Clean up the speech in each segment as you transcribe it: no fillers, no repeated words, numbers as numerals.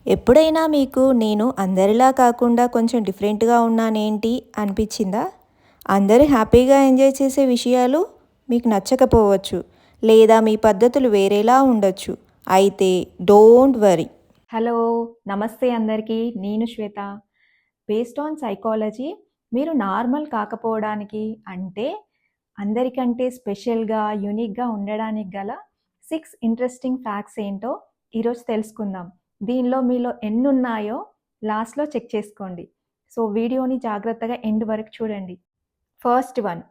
ఎప్పుడైనా మీకు నేను అందరిలా కాకుండా కొంచెం డిఫరెంట్‌గా ఉన్నానేంటి అనిపించిందా? అందరూ హ్యాపీగా ఎంజాయ్ చేసే విషయాలు మీకు నచ్చకపోవచ్చు. లేదా మీ పద్ధతులు వేరేలా ఉండొచ్చు. అయితే డోంట్ వర్రీ. హలో! నమస్తే అందరికీ. నేను శ్వేత. బేస్డ్ ఆన్ సైకాలజీ మీరు నార్మల్ కాకపోవడానికి అంటే అందరికంటే స్పెషల్‌గా, యూనిక్‌గా ఉండడానికి గల 6 ఇంట్రెస్టింగ్ ఫ్యాక్ట్స్ ఏంటో ఈరోజు తెలుసుకుందాం. దీనిలో మీలో ఎన్నున్నాయో లాస్ట్‌లో చెక్ చేసుకోండి. సో, వీడియోని జాగ్రత్తగా ఎండ్ వరకు చూడండి. ఫస్ట్ వన్,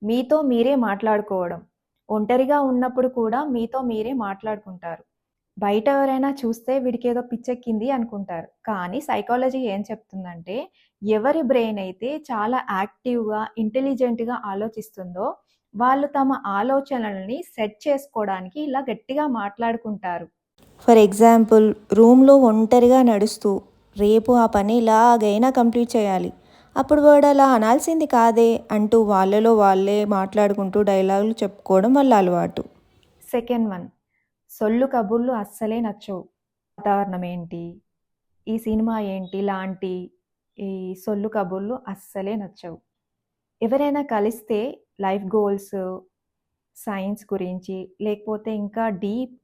మీతో మీరే మాట్లాడుకోవడం. ఒంటరిగా ఉన్నప్పుడు కూడా మీతో మీరే మాట్లాడుకుంటారు. బయట ఎవరైనా చూస్తే వీడికేదో పిచ్చెక్కింది అనుకుంటారు. కానీ సైకాలజీ ఏం చెప్తుందంటే, ఎవరి బ్రెయిన్ అయితే చాలా యాక్టివ్‌గా, ఇంటెలిజెంట్‌గా ఆలోచిస్తుందో, వాళ్ళు తమ ఆలోచనలని సెట్ చేసుకోవడానికి ఇలా గట్టిగా మాట్లాడుకుంటారు. ఫర్ ఎగ్జాంపుల్ రూమ్‌లో ఒంటరిగా నడుస్తూ రేపు ఆ పని ఎలాగైనా కంప్లీట్ చేయాలి. అప్పుడు వాడు అలా అనాల్సింది కాదే అంటూ వాళ్ళలో వాళ్ళే మాట్లాడుకుంటూ డైలాగులు చెప్పుకోవడం వాళ్ళ అలవాటు. సెకండ్ వన్, సొల్లు కబుర్లు అస్సలే నచ్చవు. వాతావరణం ఏంటి? ఈ సినిమా ఏంటి? లాంటి ఈ సొల్లు కబుర్లు అస్సలే నచ్చవు. ఎవరైనా కలిస్తే లైఫ్ గోల్స్, సైన్స్ గురించి లేకపోతే ఇంకా డీప్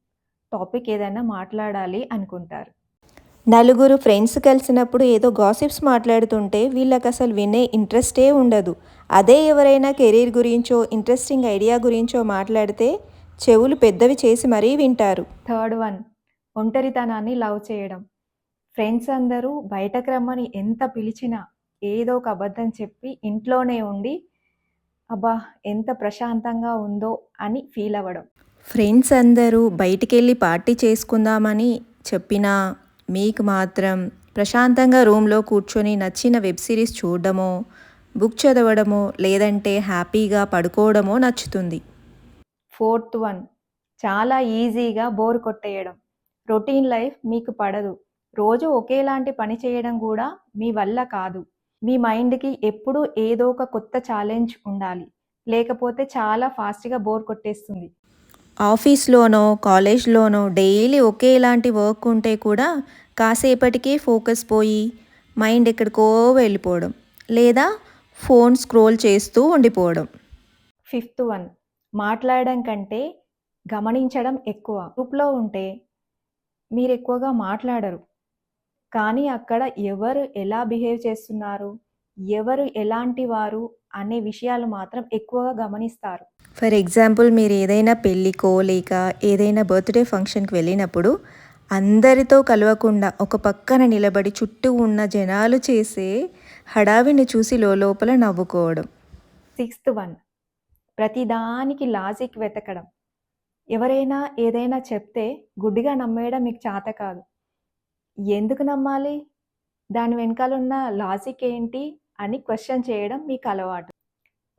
టాపిక్ ఏదైనా మాట్లాడాలి అనుకుంటారు. నలుగురు ఫ్రెండ్స్ కలిసినప్పుడు ఏదో గాసిప్స్ మాట్లాడుతుంటే వీళ్ళకసలు వినే ఇంట్రెస్టే ఉండదు. అదే ఎవరైనా కెరీర్ గురించో, ఇంట్రెస్టింగ్ ఐడియా గురించో మాట్లాడితే చెవులు పెద్దవి చేసి మరీ వింటారు. థర్డ్ వన్, ఒంటరితనాన్ని లవ్ చేయడం. ఫ్రెండ్స్ అందరూ బయటకు రమ్మని ఎంత పిలిచినా ఏదో ఒక అబద్ధం చెప్పి ఇంట్లోనే ఉండి అబ్బా ఎంత ప్రశాంతంగా ఉందో అని ఫీల్ అవ్వడం. ఫ్రెండ్స్ అందరూ బయటికెళ్ళి పార్టీ చేసుకుందామని చెప్పినా మీకు మాత్రం ప్రశాంతంగా రూమ్లో కూర్చొని నచ్చిన వెబ్ సిరీస్ చూడడమో, బుక్ చదవడమో, లేదంటే హ్యాపీగా పడుకోవడమో నచ్చుతుంది. ఫోర్త్ వన్, చాలా ఈజీగా బోర్ కొట్టేయడం. రొటీన్ లైఫ్ మీకు పడదు. రోజు ఒకేలాంటి పని చేయడం కూడా మీ వల్ల కాదు. మీ మైండ్కి ఎప్పుడూ ఏదో ఒక కొత్త ఛాలెంజ్ ఉండాలి. లేకపోతే చాలా ఫాస్ట్గా బోర్ కొట్టేస్తుంది. ఆఫీస్లోనో కాలేజ్లోనో డైలీ ఒకేలాంటి వర్క్ ఉంటే కూడా కాసేపటికి ఫోకస్ పోయి మైండ్ ఎక్కడికో వెళ్ళిపోవడం, లేదా ఫోన్ స్క్రోల్ చేస్తూ ఉండిపోవడం. ఫిఫ్త్ వన్, మాట్లాడడం కంటే గమనించడం ఎక్కువ. గ్రూప్లో ఉంటే మీరు ఎక్కువగా మాట్లాడరు, కానీ అక్కడ ఎవరు ఎలా బిహేవ్ చేస్తున్నారు, ఎవరు ఎలాంటి వారు అనే విషయాలు మాత్రం ఎక్కువగా గమనిస్తారు. ఫర్ ఎగ్జాంపుల్ మీరు ఏదైనా పెళ్ళికో లేక ఏదైనా బర్త్డే ఫంక్షన్కి వెళ్ళినప్పుడు అందరితో కలవకుండా ఒక పక్కన నిలబడి చుట్టూ ఉన్న జనాలు చేసే హడావిని చూసి లోపల నవ్వుకోవడం. సిక్స్త్ వన్, ప్రతిదానికి లాజిక్ వెతకడం. ఎవరైనా ఏదైనా చెప్తే గుడ్డిగా నమ్మేయడం మీకు చేత కాదు. ఎందుకు నమ్మాలి, దాని వెనకాలన్న లాజిక్ ఏంటి అని క్వశ్చన్ చేయడం మీకు అలవాటు.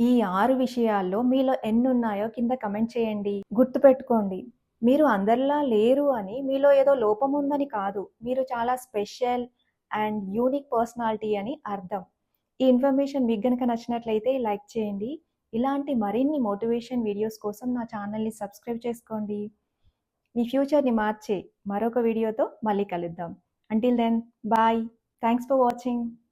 ఈ 6 విషయాల్లో మీలో ఎన్నున్నాయో కింద కమెంట్ చేయండి. గుర్తుపెట్టుకోండి, మీరు అందరిలా లేరు అని మీలో ఏదో లోపం ఉందని కాదు. మీరు చాలా స్పెషల్ అండ్ యూనిక్ పర్సనాలిటీ అని అర్థం. ఈ ఇన్ఫర్మేషన్ మీకు గనక నచ్చినట్లయితే లైక్ చేయండి. ఇలాంటి మరిన్ని మోటివేషన్ వీడియోస్ కోసం నా ఛానల్ని సబ్స్క్రైబ్ చేసుకోండి. మీ ఫ్యూచర్ని మార్చే మరొక వీడియోతో మళ్ళీ కలుద్దాం. Until then bye. Thanks for watching.